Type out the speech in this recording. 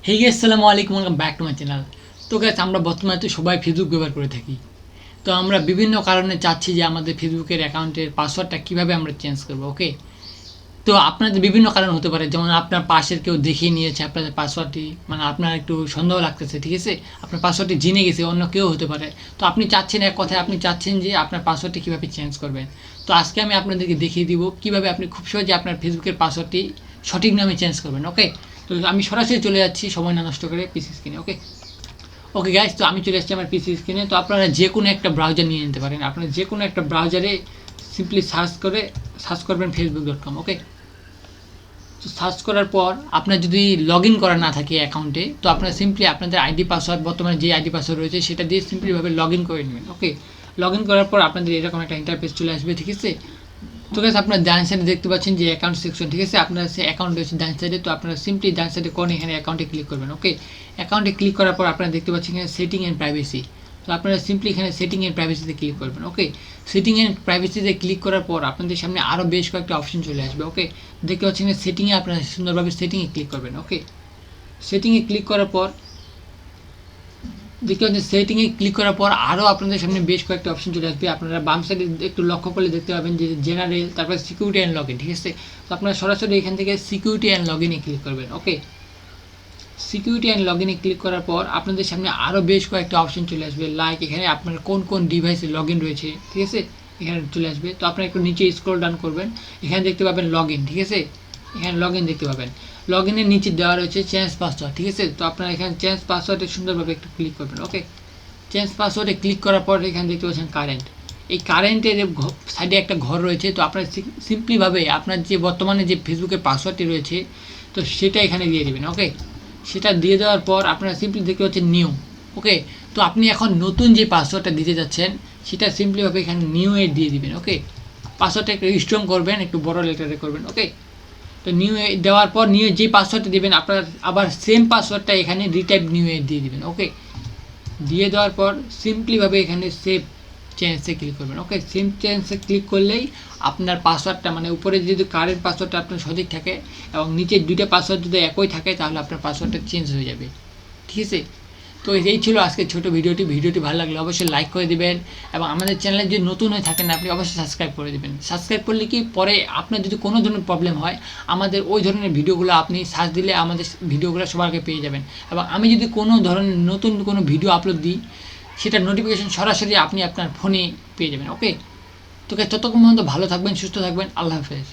Hey guys, আসসালামু আলাইকুম, welcome back to my channel. তো গাইস, আমরা বর্তমানে তো সবাই ফেসবুক ব্যবহার করে থাকি। তো আমরা বিভিন্ন কারণে চাচ্ছি যে আমাদের ফেসবুকের অ্যাকাউন্টের পাসওয়ার্ডটা কীভাবে আমরা চেঞ্জ করবো। ওকে, তো আপনাদের বিভিন্ন কারণ হতে পারে, যেমন আপনার পাশের কেউ দেখিয়ে নিয়েছে আপনাদের পাসওয়ার্ডটি, মানে আপনার একটু সন্দেহ লাগতেছে, ঠিক আছে, আপনার পাসওয়ার্ডটি জেনে গেছে, অন্য কেউ হতে পারে। তো আপনি চাচ্ছেন, এক কথায় আপনি চাচ্ছেন যে আপনার পাসওয়ার্ডটি কীভাবে চেঞ্জ করবেন। তো আজকে আমি আপনাদেরকে দেখিয়ে দিব কীভাবে আপনি খুব সহজে আপনার ফেসবুকের পাসওয়ার্ডটি সঠিক নামে চেঞ্জ করবেন। ওকে, তো আমি সরাসরি চলে যাচ্ছি সময় না নষ্ট করে পিসি স্ক্রিনে। ওকে ওকে গাইস, তো আমি চলে এসেছি আমার পিসি স্ক্রিনে। তো আপনারা যে কোনো একটা ব্রাউজার নিয়ে নিতে পারেন, আপনারা যে কোনো একটা ব্রাউজারে সিম্পলি সার্চ করবেন facebook.com। ওকে, তো সার্চ করার পর আপনার যদি লগ ইন করা না থাকে অ্যাকাউন্টে, তো আপনারা সিম্পলি আপনাদের আইডি পাসওয়ার্ড, বর্তমানে যে আইডি পাসওয়ার্ড রয়েছে সেটা দিয়ে সিম্পলিভাবে লগ ইন করে নেবেন। ওকে, লগ ইন করার পর আপনাদের এরকম একটা ইন্টারফেস চলে আসবে, ঠিক আছে। তো গাইস, আপনার ডান সাইডে দেখতে পাচ্ছেন যে অ্যাকাউন্ট সেকশন, ঠিক আছে, আপনার সে অ্যাকাউন্ট রয়েছে ডান সাইডে। তো আপনারা সিম্পলি ডান সাইডে কোন এখানে অ্যাকাউন্টে ক্লিক করবেন। ওকে, অ্যাকাউন্টে ক্লিক করার পর আপনারা দেখতে পাচ্ছেন এখানে সেটিং অ্যান্ড প্রাইভেসি। তো আপনারা সিম্পলি এখানে সেটিং অ্যান্ড প্রাইভেসিতে ক্লিক করবেন। ওকে, সেটিং অ্যান্ড প্রাইভেসিতে ক্লিক করার পর আপনাদের সামনে আরও বেশ কয়েকটা অপশন চলে আসবে। ওকে, দেখতে পাচ্ছেন সেটিংয়ে আপনারা সুন্দরভাবে সেটিংয়ে ক্লিক করবেন। ওকে, সেটিংয়ে ক্লিক করার পর দেখতে পাচ্ছেন সেটিংয়ে ক্লিক করার পর আরও আপনাদের সামনে বেশ কয়েকটা অপশন চলে আসবে। আপনারা বাম সাইডে একটু লক্ষ্য করলে দেখতে পাবেন যে জেনারেল, তারপরে সিকিউরিটি অ্যান্ড লগ ইন, ঠিক আছে। তো আপনারা সরাসরি এখান থেকে সিকিউরিটি অ্যান্ড লগ ইনে ক্লিক করবেন। ওকে, সিকিউরিটি অ্যান্ড লগ ইনে ক্লিক করার পর আপনাদের সামনে আরও বেশ কয়েকটা অপশন চলে আসবে, লাইক এখানে আপনার কোন কোন ডিভাইসে লগ ইন রয়েছে, ঠিক আছে, এখানে চলে আসবে। তো আপনারা একটু নিচে স্ক্রল ডাউন করবেন, এখানে দেখতে পাবেন লগ ইন, ঠিক আছে, এখানে লগ ইন দেখতে পাবেন। লগ ইনের নিচে দেওয়া রয়েছে চেঞ্জ পাসওয়ার্ড, ঠিক আছে। তো আপনারা এখানে চেঞ্জ পাসওয়ার্ডে সুন্দরভাবে একটু ক্লিক করবেন। ওকে, চেঞ্জ পাসওয়ার্ডে ক্লিক করার পর এখানে দেখতে পাচ্ছেন কারেন্ট। এই কারেন্টের সাইডে একটা ঘর রয়েছে। তো আপনার সিম্পলিভাবে আপনার যে বর্তমানে যে ফেসবুকের পাসওয়ার্ডটি রয়েছে, তো সেটা এখানে দিয়ে দেবেন। ওকে, সেটা দিয়ে দেওয়ার পর আপনারা সিম্পলি দেখতে পাচ্ছেন নিউ। ওকে, তো আপনি এখন নতুন যে পাসওয়ার্ডটা দিতে যাচ্ছেন সেটা সিম্পলিভাবে এখানে নিউ এ দিয়ে দিবেন। ওকে, পাসওয়ার্ডটা একটু স্ট্রং করবেন, একটু বড় লেটারে করবেন। ওকে, তো নিউ এ দেওয়ার পর নিউ যে পাসওয়ার্ডটা দেবেন আপনার আবার সেম পাসওয়ার্ডটা এখানে রিটাইপ নিউ এ দিয়ে দিবেন। ওকে, দিয়ে দেওয়ার পর সিম্পলিভাবে এখানে সেভ চেঞ্জে ক্লিক করবেন। ওকে, সেভ চেঞ্জে ক্লিক করলেই আপনার পাসওয়ার্ডটা, মানে উপরে যদি কারেন্ট পাসওয়ার্ডটা আপনার সঠিক থাকে এবং নিচের দুইটা পাসওয়ার্ড যদি একই থাকে তাহলে আপনার পাসওয়ার্ডটা চেঞ্জ হয়ে যাবে, ঠিক আছে। তো এই ছিল আজকের ছোটো ভিডিওটি ভালো লাগলে অবশ্যই লাইক করে দেবেন এবং আমাদের চ্যানেলে যদি নতুন হয়ে থাকেন আপনি অবশ্যই সাবস্ক্রাইব করে দেবেন। সাবস্ক্রাইব করলে কি পরে আপনার যদি কোনো ধরনের প্রবলেম হয় আমাদের ওই ধরনের ভিডিওগুলো আপনি সার্চ দিলে আমাদের ভিডিওগুলো সবার আগে পেয়ে যাবেন। এবং আমি যদি কোনো ধরনের নতুন কোনো ভিডিও আপলোড দিই সেটার নোটিফিকেশন সরাসরি আপনি আপনার ফোনে পেয়ে যাবেন। ওকে, তো ততক্ষণ পর্যন্ত ভালো থাকবেন, সুস্থ থাকবেন, আল্লাহ হাফেজ।